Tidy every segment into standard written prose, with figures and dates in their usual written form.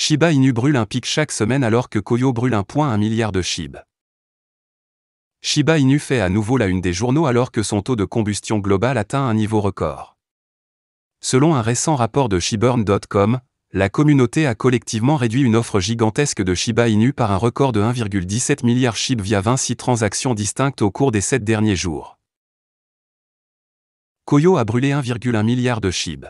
Shiba Inu brûle un pic chaque semaine alors que Koyo brûle 1,1 milliard de SHIB. Shiba Inu fait à nouveau la une des journaux alors que son taux de combustion global atteint un niveau record. Selon un récent rapport de Shiburn.com, la communauté a collectivement réduit une offre gigantesque de Shiba Inu par un record de 1,17 milliard SHIB via 26 transactions distinctes au cours des 7 derniers jours. Koyo a brûlé 1,1 milliard de SHIB.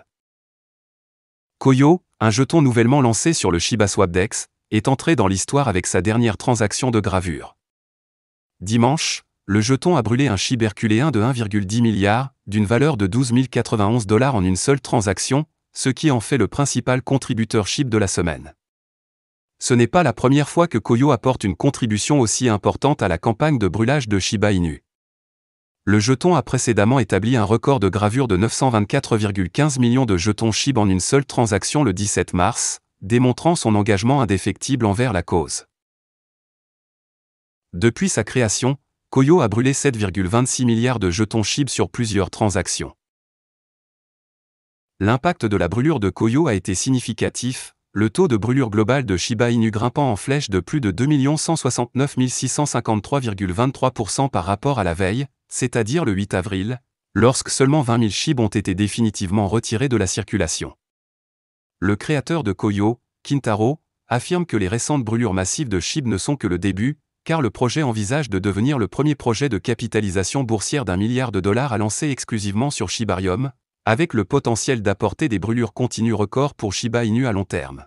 Koyo, un jeton nouvellement lancé sur le Shiba Swapdex, est entré dans l'histoire avec sa dernière transaction de gravure. Dimanche, le jeton a brûlé un SHIB herculéen de 1,10 milliard, d'une valeur de 12 091 $ en une seule transaction, ce qui en fait le principal contributeur SHIB de la semaine. Ce n'est pas la première fois que Koyo apporte une contribution aussi importante à la campagne de brûlage de Shiba Inu. Le jeton a précédemment établi un record de gravure de 924,15 millions de jetons SHIB en une seule transaction le 17 mars, démontrant son engagement indéfectible envers la cause. Depuis sa création, Koyo a brûlé 7,26 milliards de jetons SHIB sur plusieurs transactions. L'impact de la brûlure de Koyo a été significatif, le taux de brûlure global de Shiba Inu grimpant en flèche de plus de 2 169 653,23% par rapport à la veille, c'est-à-dire le 8 avril, lorsque seulement 20 000 SHIB ont été définitivement retirés de la circulation. Le créateur de Koyo, Kintaro, affirme que les récentes brûlures massives de SHIB ne sont que le début, car le projet envisage de devenir le premier projet de capitalisation boursière d'1 milliard de dollars à lancer exclusivement sur Shibarium, avec le potentiel d'apporter des brûlures continues records pour Shiba Inu à long terme.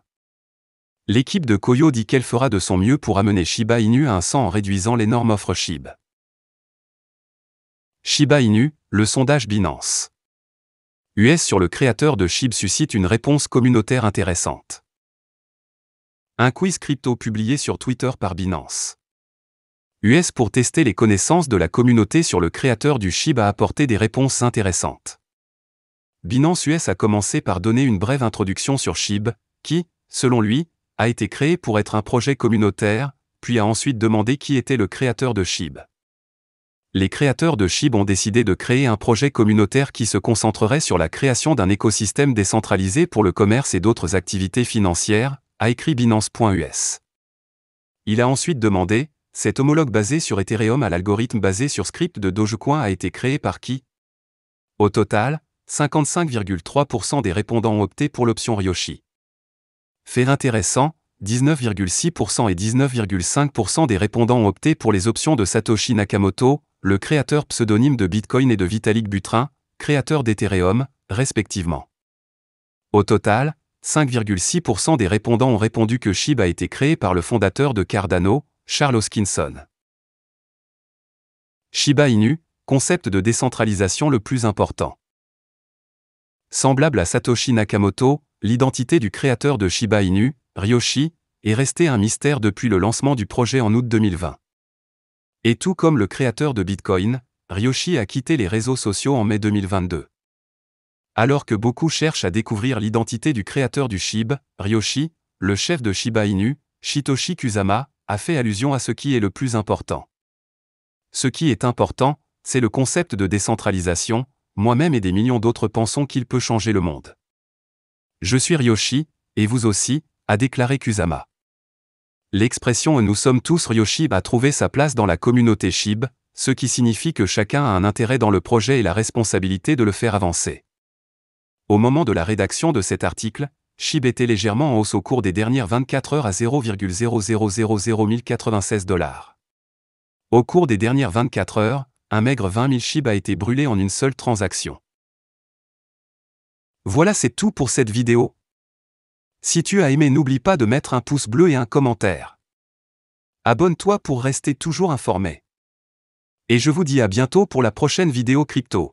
L'équipe de Koyo dit qu'elle fera de son mieux pour amener Shiba Inu à un 100 en réduisant l'énorme offre SHIB. Shiba Inu, le sondage Binance. US sur le créateur de SHIB suscite une réponse communautaire intéressante. Un quiz crypto publié sur Twitter par Binance. US pour tester les connaissances de la communauté sur le créateur du SHIB a apporté des réponses intéressantes. Binance US a commencé par donner une brève introduction sur SHIB, qui, selon lui, a été créé pour être un projet communautaire, puis a ensuite demandé qui était le créateur de SHIB. Les créateurs de SHIB ont décidé de créer un projet communautaire qui se concentrerait sur la création d'un écosystème décentralisé pour le commerce et d'autres activités financières, a écrit Binance.us. Il a ensuite demandé, cet homologue basé sur Ethereum à l'algorithme basé sur script de Dogecoin a été créé par qui? Au total, 55,3% des répondants ont opté pour l'option Ryoshi. Fait intéressant, 19,6% et 19,5% des répondants ont opté pour les options de Satoshi Nakamoto, le créateur pseudonyme de Bitcoin et de Vitalik Buterin, créateur d'Ethereum, respectivement. Au total, 5,6% des répondants ont répondu que SHIB a été créé par le fondateur de Cardano, Charles Hoskinson. Shiba Inu, concept de décentralisation le plus important. Semblable à Satoshi Nakamoto, l'identité du créateur de Shiba Inu, Ryoshi, est restée un mystère depuis le lancement du projet en août 2020. Et tout comme le créateur de Bitcoin, Ryoshi a quitté les réseaux sociaux en mai 2022. Alors que beaucoup cherchent à découvrir l'identité du créateur du SHIB, Ryoshi, le chef de Shiba Inu, Shitoshi Kusama, a fait allusion à ce qui est le plus important. Ce qui est important, c'est le concept de décentralisation, moi-même et des millions d'autres pensons qu'il peut changer le monde. Je suis Ryoshi, et vous aussi, a déclaré Kusama. L'expression « nous sommes tous Ryoshi » a trouvé sa place dans la communauté SHIB, ce qui signifie que chacun a un intérêt dans le projet et la responsabilité de le faire avancer. Au moment de la rédaction de cet article, SHIB était légèrement en hausse au cours des dernières 24 heures à 0,0001096 $. Au cours des dernières 24 heures, un maigre 20 000 SHIB a été brûlé en une seule transaction. Voilà, c'est tout pour cette vidéo. Si tu as aimé, n'oublie pas de mettre un pouce bleu et un commentaire. Abonne-toi pour rester toujours informé. Et je vous dis à bientôt pour la prochaine vidéo crypto.